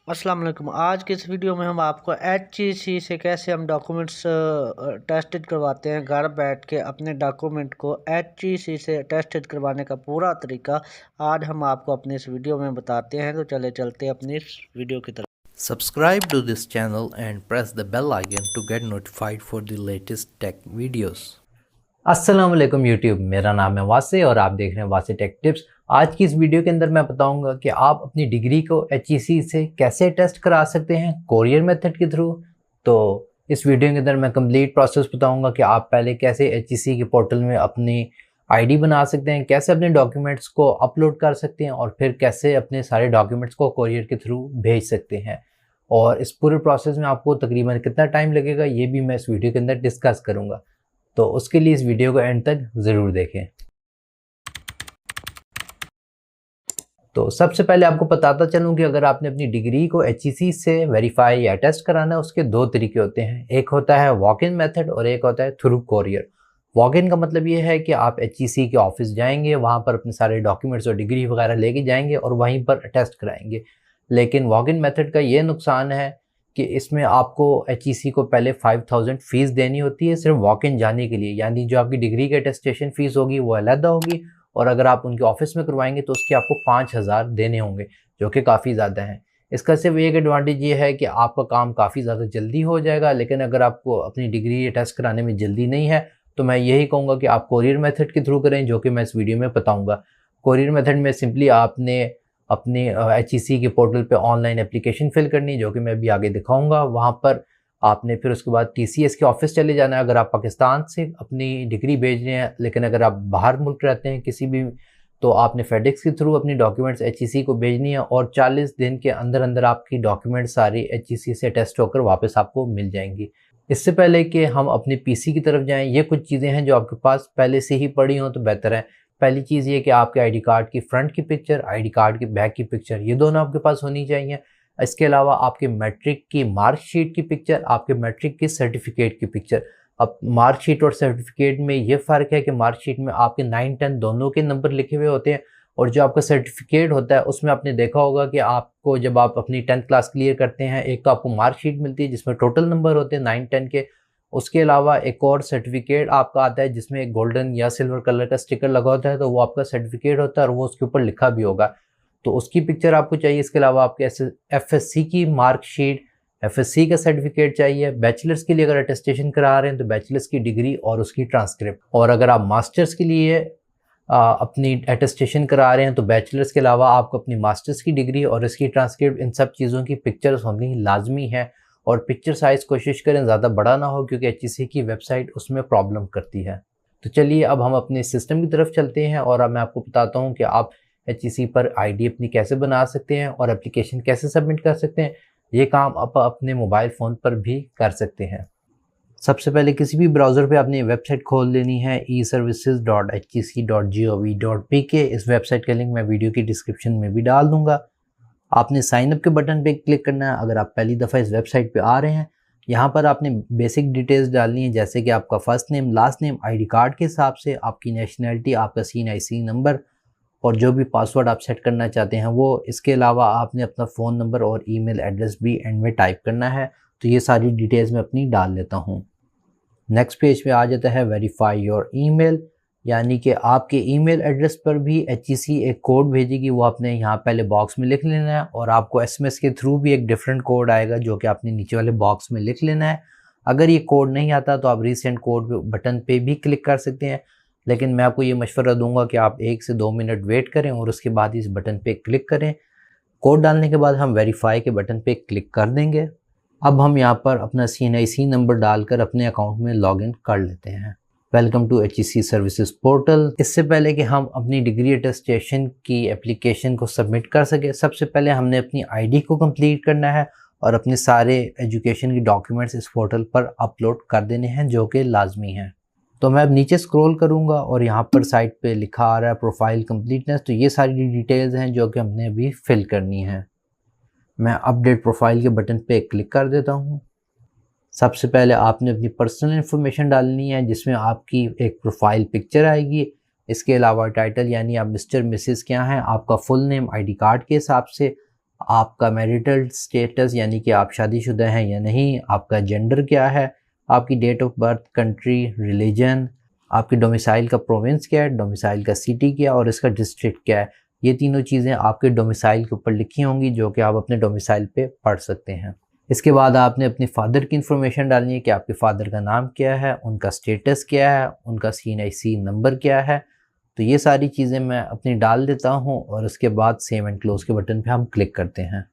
अस्सलाम वालेकुम। आज के इस वीडियो में हम आपको HEC से कैसे हम डॉक्यूमेंट्स टेस्टेड करवाते हैं। घर बैठ के अपने डॉक्यूमेंट को HEC से टेस्टेड करवाने का पूरा तरीका आज हम आपको अपने इस वीडियो में बताते हैं। तो चले चलते हैं अपनी इस वीडियो की तरफ। Subscribe to this channel and press the bell icon to get notified for the latest tech videos. अस्सलाम वालेकुम यूट्यूब, मेरा नाम है वासे और आप देख रहे हैं वासे टेक टिप्स। आज की इस वीडियो के अंदर मैं बताऊंगा कि आप अपनी डिग्री को HEC से कैसे टेस्ट करा सकते हैं कोरियर मेथड के थ्रू। तो इस वीडियो के अंदर मैं कंप्लीट प्रोसेस बताऊंगा कि आप पहले कैसे HEC के पोर्टल में अपनी आईडी बना सकते हैं, कैसे अपने डॉक्यूमेंट्स को अपलोड कर सकते हैं और फिर कैसे अपने सारे डॉक्यूमेंट्स को कोरियर के थ्रू भेज सकते हैं। और इस पूरे प्रोसेस में आपको तकरीबन कितना टाइम लगेगा ये भी मैं इस वीडियो के अंदर डिस्कस करूँगा। तो उसके लिए इस वीडियो को एंड तक ज़रूर देखें। तो सबसे पहले आपको बताता चलूं कि अगर आपने अपनी डिग्री को HEC से वेरीफाई या टेस्ट कराना है, उसके दो तरीके होते हैं। एक होता है वॉक इन मेथड और एक होता है थ्रू कोरियर। वॉक इन का मतलब ये है कि आप HEC के ऑफिस जाएंगे, वहाँ पर अपने सारे डॉक्यूमेंट्स और डिग्री वगैरह लेके जाएंगे और वहीं पर टेस्ट कराएंगे। लेकिन वॉक इन मेथड का ये नुकसान है कि इसमें आपको HEC को पहले 5000 फीस देनी होती है सिर्फ वॉक इन जाने के लिए, यानी जो आपकी डिग्री की अटेस्टेशन फीस होगी वो अलग होगी और अगर आप उनके ऑफिस में करवाएंगे तो उसके आपको 5000 देने होंगे, जो कि काफ़ी ज़्यादा हैं। इसका सिर्फ एक एडवांटेज ये है कि आपका काम काफ़ी ज़्यादा जल्दी हो जाएगा, लेकिन अगर आपको अपनी डिग्री टेस्ट कराने में जल्दी नहीं है तो मैं यही कहूँगा कि आप कोरियर मेथड के थ्रू करें, जो कि मैं इस वीडियो में बताऊँगा। कोरियर मेथड में सिंपली आपने अपने HEC के पोर्टल पे ऑनलाइन एप्लीकेशन फिल करनी, जो कि मैं अभी आगे दिखाऊंगा। वहाँ पर आपने फिर उसके बाद TCS के ऑफिस चले जाना है अगर आप पाकिस्तान से अपनी डिग्री भेज रहे हैं, लेकिन अगर आप बाहर मुल्क रहते हैं किसी भी, तो आपने फेडेक्स के थ्रू अपनी डॉक्यूमेंट्स HEC को भेजनी है और 40 दिन के अंदर अंदर आपकी डॉक्यूमेंट सारी HEC से टेस्ट होकर वापस आपको मिल जाएंगी। इससे पहले कि हम अपने PC की तरफ जाएं, ये कुछ चीज़ें हैं जो आपके पास पहले से ही पड़ी हों तो बेहतर है। पहली चीज़ ये कि आपके आईडी कार्ड की फ्रंट की पिक्चर, आईडी कार्ड की बैक की पिक्चर, ये दोनों आपके पास होनी चाहिए। इसके अलावा आपके मैट्रिक की मार्कशीट की पिक्चर, आपके मैट्रिक की सर्टिफिकेट की पिक्चर। अब मार्कशीट और सर्टिफिकेट में ये फ़र्क है कि मार्कशीट में आपके 9, 10 दोनों के नंबर लिखे हुए होते हैं और जो आपका सर्टिफिकेट होता है उसमें आपने देखा होगा कि आपको जब आप अपनी 10th क्लास क्लियर करते हैं, एक तो आपको मार्कशीट मिलती है जिसमें टोटल नंबर होते हैं 9, 10 के। उसके अलावा एक और सर्टिफिकेट आपका आता है जिसमें एक गोल्डन या सिल्वर कलर का स्टिकर लगा होता है, तो वो आपका सर्टिफिकेट होता है और वो उसके ऊपर लिखा भी होगा, तो उसकी पिक्चर आपको चाहिए। इसके अलावा आपके FSC की मार्कशीट, FSC का सर्टिफिकेट चाहिए। बैचलर्स के लिए अगर अटेस्टेशन करा रहे हैं तो बैचलर्स की डिग्री और उसकी ट्रांसक्रिप्ट, और अगर आप मास्टर्स के लिए अपनी अटेस्टेशन करा रहे हैं तो बैचलर्स के अलावा आपको अपनी मास्टर्स की डिग्री और इसकी ट्रांसक्रिप्ट, इन सब चीज़ों की पिक्चर्स होनी लाजमी है। और पिक्चर साइज़ कोशिश करें ज़्यादा बड़ा ना हो, क्योंकि HEC की वेबसाइट उसमें प्रॉब्लम करती है। तो चलिए अब हम अपने सिस्टम की तरफ चलते हैं और अब मैं आपको बताता हूँ कि आप HEC पर आईडी अपनी कैसे बना सकते हैं और एप्लीकेशन कैसे सबमिट कर सकते हैं। ये काम आप अपने मोबाइल फ़ोन पर भी कर सकते हैं। सबसे पहले किसी भी ब्राउज़र पे आपने वेबसाइट खोल लेनी है eservices.hec.gov.pk। इस वेबसाइट का लिंक मैं वीडियो की डिस्क्रिप्शन में भी डाल दूँगा। आपने साइन अप के बटन पे क्लिक करना है अगर आप पहली दफ़ा इस वेबसाइट पे आ रहे हैं। यहाँ पर आपने बेसिक डिटेल्स डालनी है, जैसे कि आपका first name, last name, ID card के हिसाब से, आपकी नेशनैलिटी, आपका CNIC नंबर और जो भी पासवर्ड आप सेट करना चाहते हैं वो। इसके अलावा आपने अपना फ़ोन नंबर और ईमेल एड्रेस भी एंड में टाइप करना है। तो ये सारी डिटेल्स मैं अपनी डाल लेता हूँ। नेक्स्ट पेज पे आ जाता है वेरीफाई योर ईमेल, यानी कि आपके ईमेल एड्रेस पर भी HEC एक कोड भेजेगी, वो आपने यहाँ पहले बॉक्स में लिख लेना है और आपको SMS के थ्रू भी एक डिफरेंट कोड आएगा जो कि आपने नीचे वाले बॉक्स में लिख लेना है। अगर ये कोड नहीं आता तो आप रीसेंट कोड बटन पे भी क्लिक कर सकते हैं, लेकिन मैं आपको ये मशवरा दूंगा कि आप 1 से 2 मिनट वेट करें और उसके बाद इस बटन पे क्लिक करें। कोड डालने के बाद हम वेरीफाई के बटन पे क्लिक कर देंगे। अब हम यहाँ पर अपना CNIC नंबर डालकर अपने अकाउंट में लॉगिन कर लेते हैं। Welcome to HEC services portal. इससे पहले कि हम अपनी डिग्री अटेस्टेशन की एप्लीकेशन को सबमिट कर सके, सबसे पहले हमने अपनी आईडी को कंप्लीट करना है और अपने सारे एजुकेशन की डॉक्यूमेंट्स इस पोर्टल पर अपलोड कर देने हैं, जो कि लाजमी हैं। तो मैं अब नीचे स्क्रॉल करूंगा और यहाँ पर साइड पे लिखा आ रहा है प्रोफाइल कंप्लीटनेस। तो ये सारी डिटेल्स हैं जो कि हमने अभी फिल करनी है। मैं अपडेट प्रोफाइल के बटन पे क्लिक कर देता हूँ। सबसे पहले आपने अपनी पर्सनल इन्फॉर्मेशन डालनी है, जिसमें आपकी एक प्रोफाइल पिक्चर आएगी। इसके अलावा टाइटल, यानी आप मिस्टर मिसेस क्या हैं, आपका फुल नेम आईडी कार्ड के हिसाब से, आपका मैरिटल स्टेटस यानी कि आप शादीशुदा हैं या नहीं, आपका जेंडर क्या है, आपकी date of birth, country, religion, आपकी डोमिसाइल का प्रोविंस क्या है, डोमिसाइल का सिटी क्या है और इसका डिस्ट्रिक्ट क्या है। ये तीनों चीज़ें आपके डोमिसाइल के ऊपर लिखी होंगी जो कि आप अपने डोमिसाइल पे पढ़ सकते हैं। इसके बाद आपने अपने फादर की इन्फॉर्मेशन डालनी है कि आपके फादर का नाम क्या है, उनका स्टेटस क्या है, उनका CNIC नंबर क्या है। तो ये सारी चीज़ें मैं अपनी डाल देता हूँ और उसके बाद सेव एंड क्लोज के बटन पे हम क्लिक करते हैं।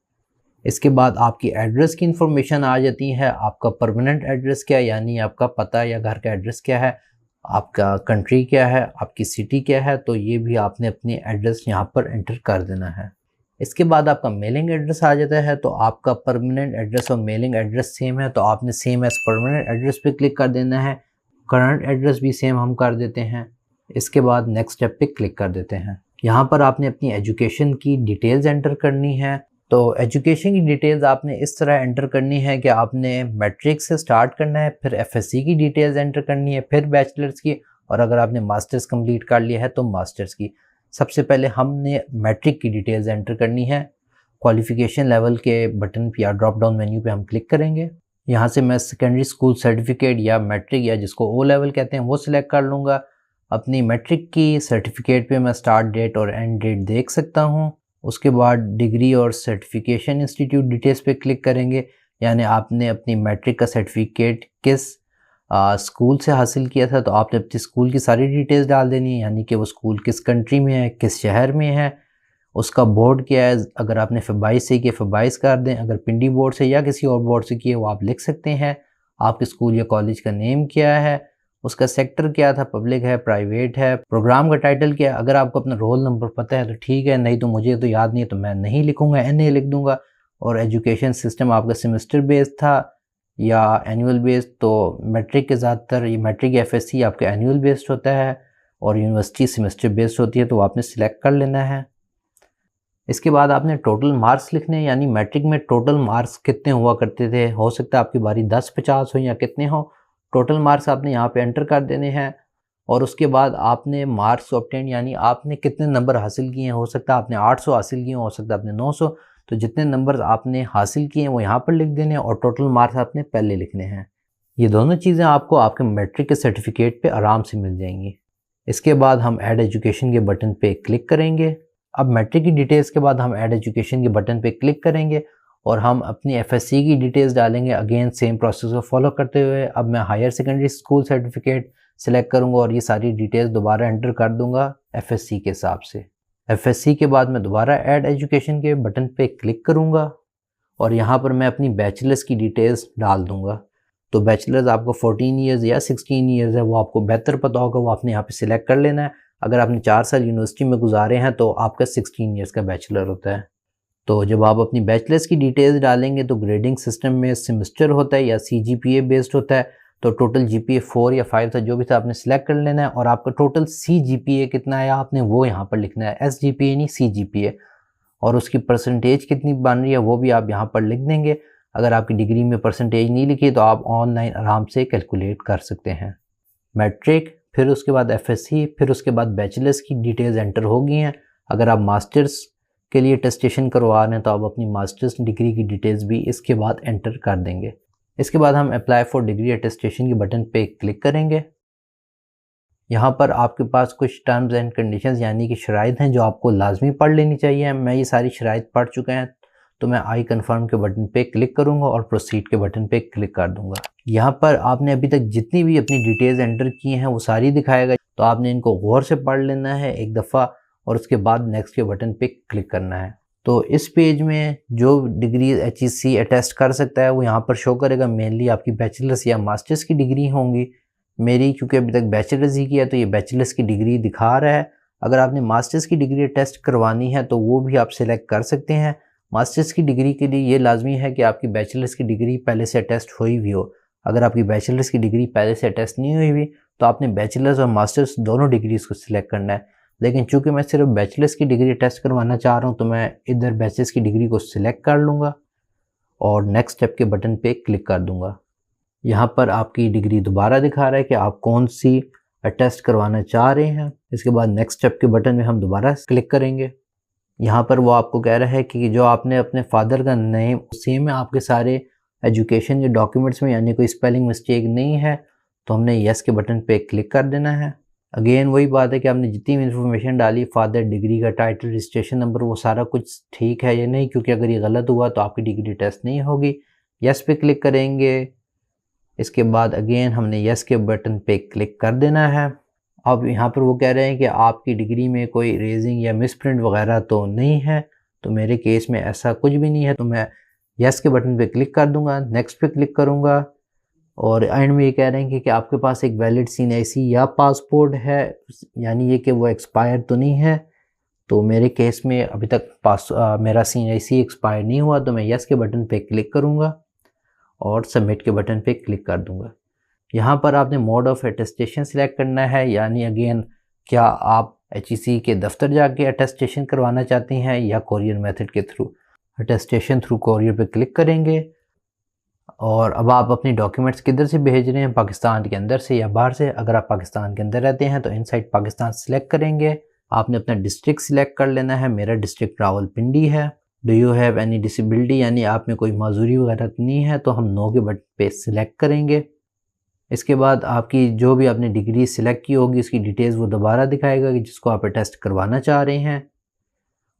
इसके बाद आपकी एड्रेस की इन्फॉर्मेशन आ जाती है। आपका परमानेंट एड्रेस क्या है यानी आपका पता या घर का एड्रेस क्या है, आपका कंट्री क्या है, आपकी सिटी क्या है, तो ये भी आपने अपनी एड्रेस यहाँ पर एंटर कर देना है। इसके बाद आपका मेलिंग एड्रेस आ जाता है। तो आपका परमानेंट एड्रेस और मेलिंग एड्रेस सेम है तो आपने सेम एज परमानेंट एड्रेस पे क्लिक कर देना है। करंट एड्रेस भी सेम हम कर देते हैं। इसके बाद नेक्स्ट स्टेप पे क्लिक कर देते हैं। यहाँ पर आपने अपनी एजुकेशन की डिटेल्स एंटर करनी है। तो एजुकेशन की डिटेल्स आपने इस तरह एंटर करनी है कि आपने मैट्रिक से स्टार्ट करना है, फिर FSC की डिटेल्स एंटर करनी है, फिर बैचलर्स की, और अगर आपने मास्टर्स कंप्लीट कर लिया है तो मास्टर्स की। सबसे पहले हमने मैट्रिक की डिटेल्स एंटर करनी है। क्वालिफिकेशन लेवल के बटन या ड्रॉप डाउन मेन्यू पे हम क्लिक करेंगे। यहाँ से मैं सेकेंडरी स्कूल सर्टिफिकेट या मैट्रिक या जिसको O लेवल कहते हैं वो सिलेक्ट कर लूँगा। अपनी मैट्रिक की सर्टिफिकेट पे मैं स्टार्ट डेट और एंड डेट देख सकता हूँ। उसके बाद डिग्री और सर्टिफिकेशन इंस्टीट्यूट डिटेल्स पे क्लिक करेंगे, यानी आपने अपनी मैट्रिक का सर्टिफिकेट किस स्कूल से हासिल किया था तो आपने अपने स्कूल की सारी डिटेल्स डाल देनी है, यानी कि वो स्कूल किस कंट्री में है, किस शहर में है, उसका बोर्ड क्या है। अगर आपने फ़22 से किया फ़22 कर दें, अगर पिंडी बोर्ड से या किसी और बोर्ड से किए वो आप लिख सकते हैं। आपके स्कूल या कॉलेज का नेम क्या है, उसका सेक्टर क्या था, पब्लिक है, प्राइवेट है, प्रोग्राम का टाइटल क्या है। अगर आपको अपना रोल नंबर पता है तो ठीक है, नहीं तो मुझे तो याद नहीं है तो मैं नहीं लिखूँगा, NA लिख दूँगा। और एजुकेशन सिस्टम आपका सेमेस्टर बेस्ड था या एनुअल बेस्ड, तो मैट्रिक के ज़्यादातर ये मैट्रिक या FSC आपका एनुअल बेस्ड होता है और यूनिवर्सिटी सेमेस्टर बेस्ड होती है, तो आपने सिलेक्ट कर लेना है। इसके बाद आपने टोटल मार्क्स लिखने हैं, यानी मैट्रिक में टोटल मार्क्स कितने हुआ करते थे। हो सकता है आपकी बारी 10-50 हो या कितने हो, टोटल मार्क्स आपने यहाँ पे एंटर कर देने हैं। और उसके बाद आपने मार्क्स ऑब्टेन यानी आपने कितने नंबर हासिल किए हैं। हो सकता है आपने 800 हासिल किए, हो सकता है आपने 900, तो जितने नंबर आपने हासिल किए हैं वो यहाँ पर लिख देने हैं और टोटल मार्क्स आपने पहले लिखने हैं। ये दोनों चीज़ें आपको आपके मैट्रिक के सर्टिफिकेट पे आराम से मिल जाएंगी। इसके बाद हम ऐड एजुकेशन के बटन पे क्लिक करेंगे। अब मैट्रिक की डिटेल्स के बाद हम ऐड एजुकेशन के बटन पे क्लिक करेंगे और हम अपनी FSC की डिटेल्स डालेंगे। अगेन सेम प्रोसेस को फॉलो करते हुए अब मैं higher secondary school certificate select करूंगा और ये सारी डिटेल्स दोबारा एंटर कर दूंगा FSC के हिसाब से। FSC के बाद मैं दोबारा ऐड एजुकेशन के बटन पे क्लिक करूंगा और यहाँ पर मैं अपनी बैचलर्स की डिटेल्स डाल दूंगा। तो बैचलर्स आपको 14 ईयर्स या 16 ईयर्स है, वो आपको बेहतर पता होगा, वो आपने यहाँ पे सिलेक्ट कर लेना है। अगर आपने 4 साल यूनिवर्सिटी में गुजारे हैं तो आपका 16 ईयर्स का बैचलर होता है। तो जब आप अपनी बैचलर्स की डिटेल्स डालेंगे तो ग्रेडिंग सिस्टम में सेमेस्टर होता है या CGPA बेस्ड होता है। तो टोटल GPA 4 या 5 था, जो भी था आपने सिलेक्ट कर लेना है और आपका टोटल CGPA कितना है आपने वो यहाँ पर लिखना है, SGPA नहीं CGPA। और उसकी परसेंटेज कितनी बन रही है वो भी आप यहाँ पर लिख देंगे। अगर आपकी डिग्री में परसेंटेज नहीं लिखी तो आप ऑनलाइन आराम से कैलकुलेट कर सकते हैं। मैट्रिक, फिर उसके बाद FSC, फिर उसके बाद बैचलर्स की डिटेल्स एंटर हो गई हैं। अगर आप मास्टर्स के लिए अटेस्टेशन करवा रहे हैं तो आप अपनी मास्टर्स डिग्री की डिटेल्स भी इसके बाद एंटर कर देंगे। इसके बाद हम अप्लाई फॉर डिग्री अटेस्टेशन के बटन पे क्लिक करेंगे। यहाँ पर आपके पास कुछ टर्म्स एंड कंडीशंस यानी कि शराइत हैं जो आपको लाजमी पढ़ लेनी चाहिए। मैं ये सारी शराइत पढ़ चुका हैं तो मैं आई कन्फर्म के बटन पे क्लिक करूँगा और प्रोसीड के बटन पे क्लिक कर दूँगा। यहाँ पर आपने अभी तक जितनी भी अपनी डिटेल्स एंटर की हैं वो सारी दिखाएगा, तो आपने इनको गौर से पढ़ लेना है एक दफ़ा और उसके बाद नेक्स्ट के बटन पे क्लिक करना है। तो इस पेज में जो डिग्री HEC अटेस्ट कर सकता है वो यहाँ पर शो करेगा। मेनली आपकी बैचलर्स या मास्टर्स की डिग्री होंगी। मेरी क्योंकि अभी तक बैचलर्स ही किया तो ये बैचलर्स की डिग्री दिखा रहा है। अगर आपने मास्टर्स की डिग्री टेस्ट करवानी है तो वो भी आप सिलेक्ट कर सकते हैं। मास्टर्स की डिग्री के लिए ये लाजमी है कि आपकी बैचलर्स की डिग्री पहले से अटेस्ट हुई हुई हो। अगर आपकी बैचलर्स की डिग्री पहले से अटेस्ट नहीं हुई हुई तो आपने बैचलर्स और मास्टर्स दोनों डिग्रीज को सिलेक्ट करना है। लेकिन चूंकि मैं सिर्फ बैचलर्स की डिग्री टेस्ट करवाना चाह रहा हूँ तो मैं इधर बैचलर्स की डिग्री को सिलेक्ट कर लूँगा और नेक्स्ट स्टेप के बटन पे क्लिक कर दूँगा। यहाँ पर आपकी डिग्री दोबारा दिखा रहा है कि आप कौन सी अटेस्ट करवाना चाह रहे हैं। इसके बाद नेक्स्ट स्टेप के बटन में हम दोबारा क्लिक करेंगे। यहाँ पर वो आपको कह रहा है कि जो आपने अपने फादर का नेम सेम है आपके सारे एजुकेशन के डॉक्यूमेंट्स में, यानी कोई स्पेलिंग मिस्टेक नहीं है, तो हमने यस के बटन पे क्लिक कर देना है। अगेन वही बात है कि आपने जितनी भी इंफॉर्मेशन डाली, फादर, डिग्री का टाइटल, रजिस्ट्रेशन नंबर, वो सारा कुछ ठीक है या नहीं, क्योंकि अगर ये गलत हुआ तो आपकी डिग्री टेस्ट नहीं होगी। यस पे क्लिक करेंगे। इसके बाद अगेन हमने यस के बटन पे क्लिक कर देना है। अब यहाँ पर वो कह रहे हैं कि आपकी डिग्री में कोई रेजिंग या मिसप्रिंट वगैरह तो नहीं है, तो मेरे केस में ऐसा कुछ भी नहीं है, तो मैं यस के बटन पे क्लिक कर दूंगा, नेक्स्ट पे क्लिक करूंगा। और एंड में ये कह रहे हैं कि आपके पास एक वैलिड CNIC या पासपोर्ट है, यानी ये कि वो एक्सपायर तो नहीं है। तो मेरे केस में अभी तक मेरा CNIC एक्सपायर नहीं हुआ, तो मैं यस के बटन पे क्लिक करूँगा और सबमिट के बटन पे क्लिक कर दूँगा। यहाँ पर आपने मोड ऑफ अटेस्टेशन सिलेक्ट करना है, यानी अगेन क्या आप HEC के दफ्तर जाके अटेस्टेशन करवाना चाहते हैं या कोरियर मेथड के थ्रू। अटेस्टेशन थ्रू कोरियर पे क्लिक करेंगे। और अब आप अपनी डॉक्यूमेंट्स किधर से भेज रहे हैं, पाकिस्तान के अंदर से या बाहर से। अगर आप पाकिस्तान के अंदर रहते हैं तो इनसाइड पाकिस्तान सिलेक्ट करेंगे। आपने अपना डिस्ट्रिक्ट सिलेक्ट कर लेना है। मेरा डिस्ट्रिक्ट रावलपिंडी है। Do you have any disability, यानी आप में कोई माजूरी वगैरह तो नहीं है, तो हम नो के बटन पे सिलेक्ट करेंगे। इसके बाद आपकी जो भी आपने डिग्री सिलेक्ट की होगी उसकी डिटेल्स वो दोबारा दिखाएगा कि जिसको आप टेस्ट करवाना चाह रहे हैं।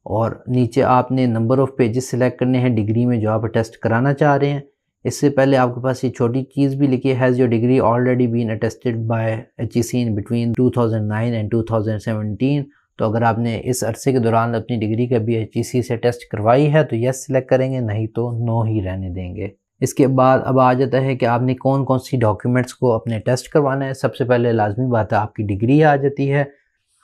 और नीचे आपने नंबर ऑफ़ पेजेस सिलेक्ट करने हैं डिग्री में जो आप टेस्ट कराना चाह रहे हैं। इससे पहले आपके पास ये छोटी चीज़ भी लिखी है, has your degree already been attested by HEC in between 2009 and 2017। तो अगर आपने इस अरसे के दौरान अपनी डिग्री का भी HEC से टेस्ट करवाई है तो यस सिलेक्ट करेंगे, नहीं तो नो ही रहने देंगे। इसके बाद अब आ जाता है कि आपने कौन कौन सी डॉक्यूमेंट्स को अपने टेस्ट करवाना है। सबसे पहले लाजमी बात है आपकी डिग्री आ जाती है।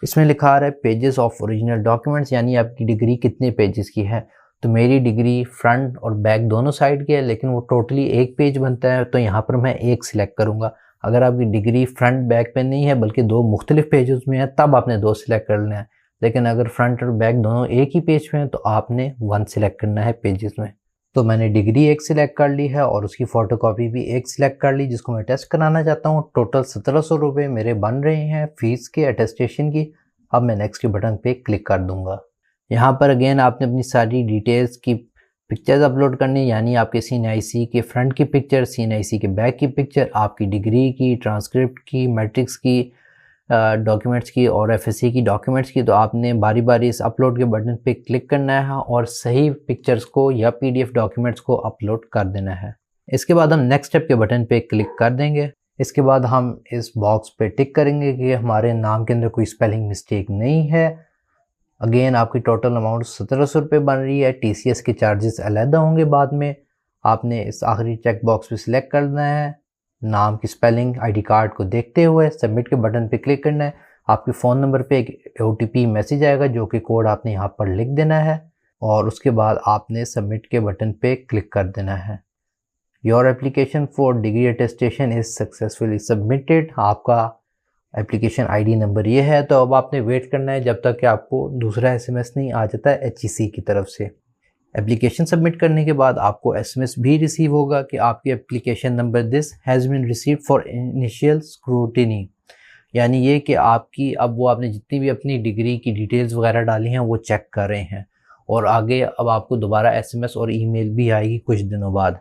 इसमें लिखा आ रहा है पेजेस ऑफ ओरिजिनल डॉक्यूमेंट्स, यानी आपकी डिग्री कितने पेजेस की है। तो मेरी डिग्री फ्रंट और बैक दोनों साइड की है, लेकिन वो टोटली एक पेज बनता है, तो यहाँ पर मैं एक सिलेक्ट करूँगा। अगर आपकी डिग्री फ्रंट बैक पे नहीं है बल्कि दो मुख्तलिफ पेजेस में है तब आपने दो सिलेक्ट करना है। लेकिन अगर फ्रंट और बैक दोनों एक ही पेज पे हैं तो आपने वन सिलेक्ट करना है पेजेस में। तो मैंने डिग्री एक सिलेक्ट कर ली है और उसकी फ़ोटोकॉपी भी एक सिलेक्ट कर ली जिसको मैं टेस्ट कराना चाहता हूँ। टोटल 1700 रुपये मेरे बन रहे हैं फ़ीस के अटेस्टेशन की। अब मैं नेक्स्ट के बटन पे क्लिक कर दूंगा। यहाँ पर अगेन आपने अपनी सारी डिटेल्स की पिक्चर्स अपलोड करनी, यानी आपके CNIC के फ्रंट की पिक्चर, CNIC के बैक की पिक्चर, आपकी डिग्री की, ट्रांसक्रिप्ट की, मैट्रिक्स की डॉक्यूमेंट्स की और FSC की डॉक्यूमेंट्स की। तो आपने बारी बारी इस अपलोड के बटन पे क्लिक करना है और सही पिक्चर्स को या PDF डॉक्यूमेंट्स को अपलोड कर देना है। इसके बाद हम नेक्स्ट स्टेप के बटन पे क्लिक कर देंगे। इसके बाद हम इस बॉक्स पे टिक करेंगे कि हमारे नाम के अंदर कोई स्पेलिंग मिस्टेक नहीं है। अगेन आपकी टोटल अमाउंट 1700 रुपये बन रही है। TCS के चार्जेस अलहदा होंगे बाद में। आपने इस आखिरी चेक बॉक्स पे सिलेक्ट करना है, नाम की स्पेलिंग ID कार्ड को देखते हुए सबमिट के बटन पे क्लिक करना है। आपके फ़ोन नंबर पे एक OTP मैसेज आएगा जो कि कोड आपने यहाँ पर लिख देना है और उसके बाद आपने सबमिट के बटन पे क्लिक कर देना है। Your application for degree attestation is successfully submitted. आपका एप्लीकेशन ID नंबर ये है। तो अब आपने वेट करना है जब तक कि आपको दूसरा SMS नहीं आ जाता है HEC की तरफ से। एप्लीकेशन सबमिट करने के बाद आपको SMS भी रिसीव होगा कि आपकी application number this has been received for initial scrutiny, यानी ये कि आपकी अब वो आपने जितनी भी अपनी डिग्री की डिटेल्स वगैरह डाली हैं वो चेक कर रहे हैं और आगे अब आपको दोबारा SMS और ईमेल भी आएगी कुछ दिनों बाद।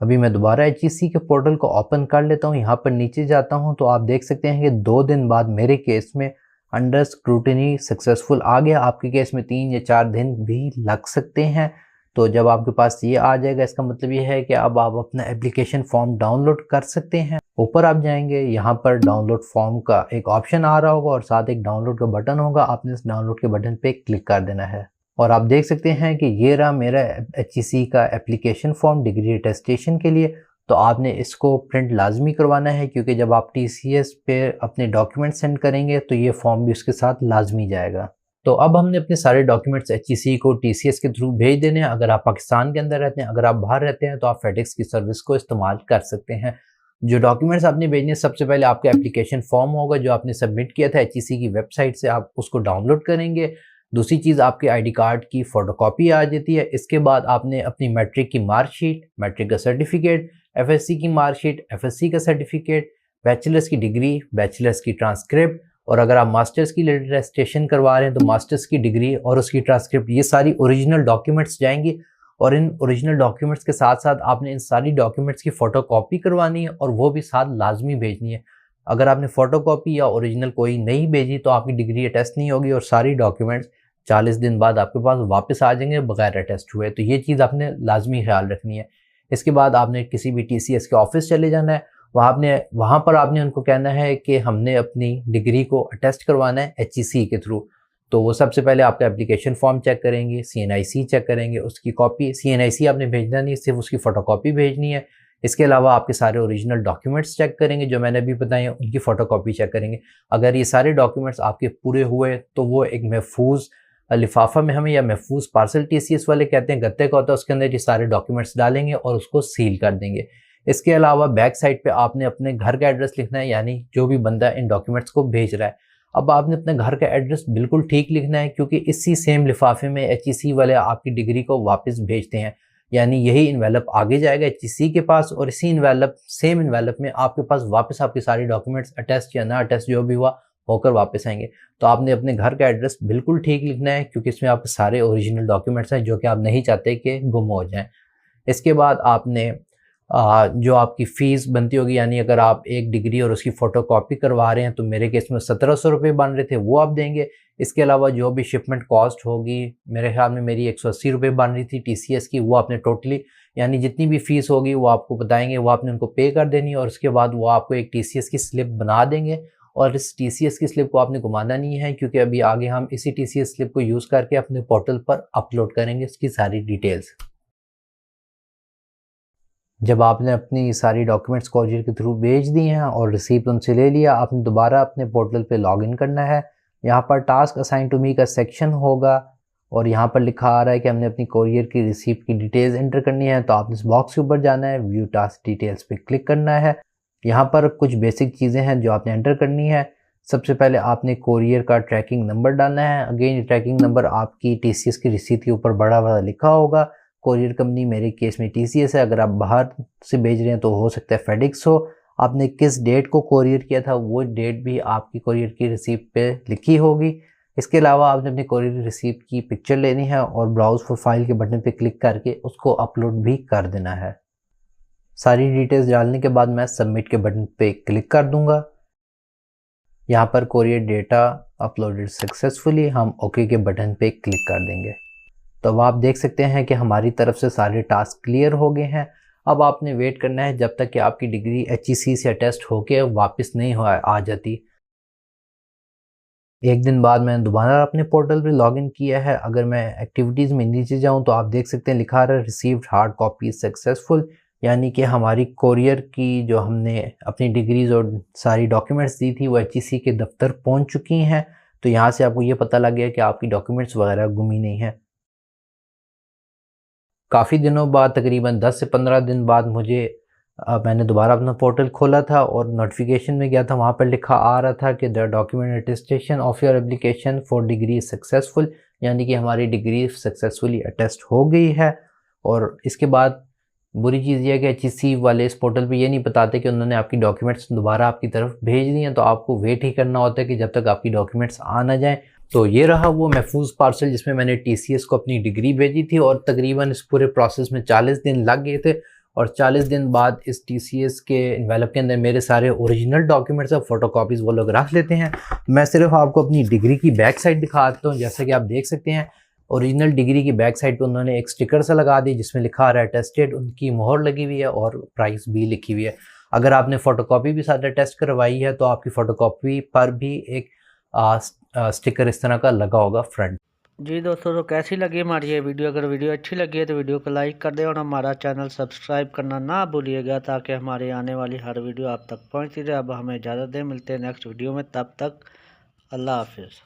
अभी मैं दोबारा HEC के पोर्टल को ओपन कर लेता हूँ। यहाँ पर नीचे जाता हूँ तो आप देख सकते हैं कि 2 दिन बाद मेरे केस में अंडर स्क्रूटिनी सक्सेसफुल आ गया। आपके केस में 3 या 4 दिन भी लग सकते हैं। तो जब आपके पास ये आ जाएगा इसका मतलब ये है कि अब आप अपना एप्लीकेशन फॉर्म डाउनलोड कर सकते हैं। ऊपर आप जाएंगे, यहाँ पर डाउनलोड फॉर्म का एक ऑप्शन आ रहा होगा और साथ एक डाउनलोड का बटन होगा। आपने इस डाउनलोड के बटन पे क्लिक कर देना है और आप देख सकते हैं कि ये रहा मेरा HEC का एप्लीकेशन फॉर्म डिग्री अटेस्टेशन के लिए। तो आपने इसको प्रिंट लाजमी करवाना है क्योंकि जब आप TCS पे अपने डॉक्यूमेंट सेंड करेंगे तो ये फॉर्म भी उसके साथ लाजमी जाएगा। तो अब हमने अपने सारे डॉक्यूमेंट्स HEC को TCS के थ्रू भेज देने हैं। अगर आप पाकिस्तान के अंदर रहते हैं, अगर आप बाहर रहते हैं तो आप FedEx की सर्विस को इस्तेमाल कर सकते हैं। जो डॉक्यूमेंट्स आपने भेजने, सबसे पहले आपका एप्लीकेशन फॉर्म होगा जो आपने सबमिट किया था HEC की वेबसाइट से, आप उसको डाउनलोड करेंगे। दूसरी चीज़ आपके ID कार्ड की फ़ोटोकॉपी आ जाती है। इसके बाद आपने अपनी मैट्रिक की मार्कशीट, मैट्रिक का सर्टिफिकेट, FSC की मार्कशीट, FSC का सर्टिफिकेट, बैचलर्स की डिग्री, बैचलर्स की ट्रांसक्रिप्ट और अगर आप मास्टर्स की अटेस्टेशन करवा रहे हैं तो मास्टर्स की डिग्री और उसकी ट्रांसक्रिप्ट, ये सारी ओरिजिनल डॉक्यूमेंट्स जाएंगी। और इन ओरिजिनल डॉक्यूमेंट्स के साथ साथ आपने इन सारी डॉक्यूमेंट्स की फ़ोटोकॉपी करवानी है और वो भी साथ लाजमी भेजनी है। अगर आपने फ़ोटोकॉपी या ओरिजिनल कोई नहीं भेजी तो आपकी डिग्री अटेस्ट नहीं होगी और सारी डॉक्यूमेंट्स 40 दिन बाद आपके पास वापस आ जाएंगे बगैर अटेस्ट हुए। तो ये चीज़ आपने लाजमी ख्याल रखनी है। इसके बाद आपने किसी भी TCS के ऑफिस चले जाना है। वहाँ पर आपने उनको कहना है कि हमने अपनी डिग्री को अटेस्ट करवाना है HEC के थ्रू। तो वो सबसे पहले आपका एप्लीकेशन फॉर्म चेक करेंगे, CNIC चेक करेंगे, उसकी कॉपी, CNIC आपने भेजना नहीं, सिर्फ उसकी फ़ोटोकॉपी भेजनी है। इसके अलावा आपके सारे ओरिजिनल डॉक्यूमेंट्स चेक करेंगे जो मैंने अभी बताए हैं, उनकी फ़ोटोकॉपी चेक करेंगे। अगर ये सारे डॉक्यूमेंट्स आपके पूरे हुए तो वो एक महफूज लिफाफा में हमें, या महफूज पार्सल TCS वाले कहते हैं, गत्ते का होता है, उसके अंदर ये सारे डॉक्यूमेंट्स डालेंगे और उसको सील कर देंगे। इसके अलावा बैक साइड पे आपने अपने घर का एड्रेस लिखना है, यानी जो भी बंदा इन डॉक्यूमेंट्स को भेज रहा है। अब आपने अपने घर का एड्रेस बिल्कुल ठीक लिखना है, क्योंकि इसी सेम लिफाफे में HEC वाले आपकी डिग्री को वापस भेजते हैं। यानी यही इन्वेलप आगे जाएगा HEC के पास और इसी इन्वेलप, सेम इन्वेलप में आपके पास वापस आपके सारे डॉक्यूमेंट्स अटेस्ट या ना अटेस्ट जो भी हुआ होकर वापस आएंगे। तो आपने अपने घर का एड्रेस बिल्कुल ठीक लिखना है, क्योंकि इसमें आपके सारे ओरिजिनल डॉक्यूमेंट्स हैं जो कि आप नहीं चाहते कि गुम हो जाएं। इसके बाद आपने जो आपकी फ़ीस बनती होगी, यानी अगर आप एक डिग्री और उसकी फ़ोटोकॉपी करवा रहे हैं तो मेरे केस में 1700 रुपये बन रहे थे, वो आप देंगे। इसके अलावा जो भी शिपमेंट कॉस्ट होगी, मेरे ख्याल में मेरी 180 रुपये बन रही थी TCS की, वो आपने टोटली, यानी जितनी भी फ़ीस होगी वो आपको बताएंगे, वो आपने उनको पे कर देनी है। और उसके बाद वो आपको एक TCS की स्लिप बना देंगे और इस TCS की स्लिप को आपने घुमाना नहीं है, क्योंकि अभी आगे हम इसी TCS स्लिप को यूज़ करके अपने पोर्टल पर अपलोड करेंगे इसकी सारी डिटेल्स। जब आपने अपनी सारी डॉक्यूमेंट्स कोरियर के थ्रू भेज दी हैं और रिसीप्ट उनसे ले लिया, आपने दोबारा अपने पोर्टल पे लॉगिन करना है। यहाँ पर टास्क असाइन टू मी का सेक्शन होगा और यहाँ पर लिखा आ रहा है कि हमने अपनी कोरियर की रिसीप्ट की डिटेल्स एंटर करनी है। तो आपने इस बॉक्स के ऊपर जाना है, व्यू टास्क डिटेल्स पे क्लिक करना है। यहाँ पर कुछ बेसिक चीज़ें हैं जो आपने एंटर करनी है। सबसे पहले आपने कोरियर का ट्रैकिंग नंबर डालना है। अगेन ट्रैकिंग नंबर आपकी TCS की रिसीप्ट के ऊपर बड़ा बड़ा लिखा होगा। कोरियर कंपनी मेरे केस में TCS है, अगर आप बाहर से भेज रहे हैं तो हो सकता है FedEx हो। आपने किस डेट को कोरियर किया था वो डेट भी आपकी कोरियर की रिसीप्ट पे लिखी होगी। इसके अलावा आपने अपनी कोरियर रिसीप्ट की पिक्चर लेनी है और ब्राउज फॉर फाइल के बटन पे क्लिक करके उसको अपलोड भी कर देना है। सारी डिटेल्स डालने के बाद मैं सबमिट के बटन पे क्लिक कर दूंगा। यहाँ पर कोरियर डेटा अपलोडेड सक्सेसफुली, हम ओके के बटन पे क्लिक कर देंगे। तो अब आप देख सकते हैं कि हमारी तरफ से सारे टास्क क्लियर हो गए हैं। अब आपने वेट करना है जब तक कि आपकी डिग्री HEC से अटेस्ट होके वापस नहीं आ जाती। एक दिन बाद मैंने दोबारा अपने पोर्टल पे लॉगिन किया है। अगर मैं एक्टिविटीज़ में नीचे जाऊं तो आप देख सकते हैं लिखा रहा है रिसीव्ड हार्ड कॉपी सक्सेसफुल, यानी कि हमारी कोरियर की जो हमने अपनी डिग्रीज और सारी डॉक्यूमेंट्स दी थी वो HEC के दफ्तर पहुंच चुकी हैं। तो यहाँ से आपको ये पता लग गया कि आपकी डॉक्यूमेंट्स वगैरह गुमी नहीं है। काफ़ी दिनों बाद, तकरीबन 10 से 15 दिन बाद मैंने दोबारा अपना पोर्टल खोला था और नोटिफिकेशन में गया था, वहाँ पर लिखा आ रहा था कि the document attestation of your application for degree successful, यानी कि हमारी डिग्री सक्सेसफुली अटेस्ट हो गई है। और इसके बाद बुरी चीज़ यह है कि HEC वाले इस पोर्टल पे ये नहीं बताते कि उन्होंने आपकी डॉक्यूमेंट्स दोबारा आपकी तरफ भेज दी हैं, तो आपको वेट ही करना होता है कि जब तक आपकी डॉक्यूमेंट्स आ ना जाएँ। तो ये रहा वो महफूज पार्सल जिसमें मैंने TCS को अपनी डिग्री भेजी थी और तकरीबन इस पूरे प्रोसेस में 40 दिन लग गए थे। और 40 दिन बाद इस TCS के इन्वेलप के अंदर मेरे सारे ओरिजिनल डॉक्यूमेंट्स और फोटोकॉपीज़ वो लोग रख लेते हैं। मैं सिर्फ आपको अपनी डिग्री की बैक साइड दिखाता हूँ। जैसे कि आप देख सकते हैं ओरिजिनल डिग्री की बैक साइड पे उन्होंने एक स्टिकर सा लगा दी जिसमें लिखा आ रहा है अटेस्टेड, उनकी मोहर लगी हुई है और प्राइस भी लिखी हुई है। अगर आपने फ़ोटोकॉपी भी साथ अटेस्ट करवाई है तो आपकी फ़ोटोकॉपी पर भी एक स्टिकर इस तरह का लगा होगा फ्रंट। जी दोस्तों, तो कैसी लगी हमारी ये वीडियो? अगर वीडियो अच्छी लगी है तो वीडियो को लाइक कर दें और हमारा चैनल सब्सक्राइब करना ना भूलिएगा, ताकि हमारी आने वाली हर वीडियो आप तक पहुंचती रहे। अब हमें इजाज़त दें, मिलते हैं नेक्स्ट वीडियो में, तब तक अल्लाह हाफिज़।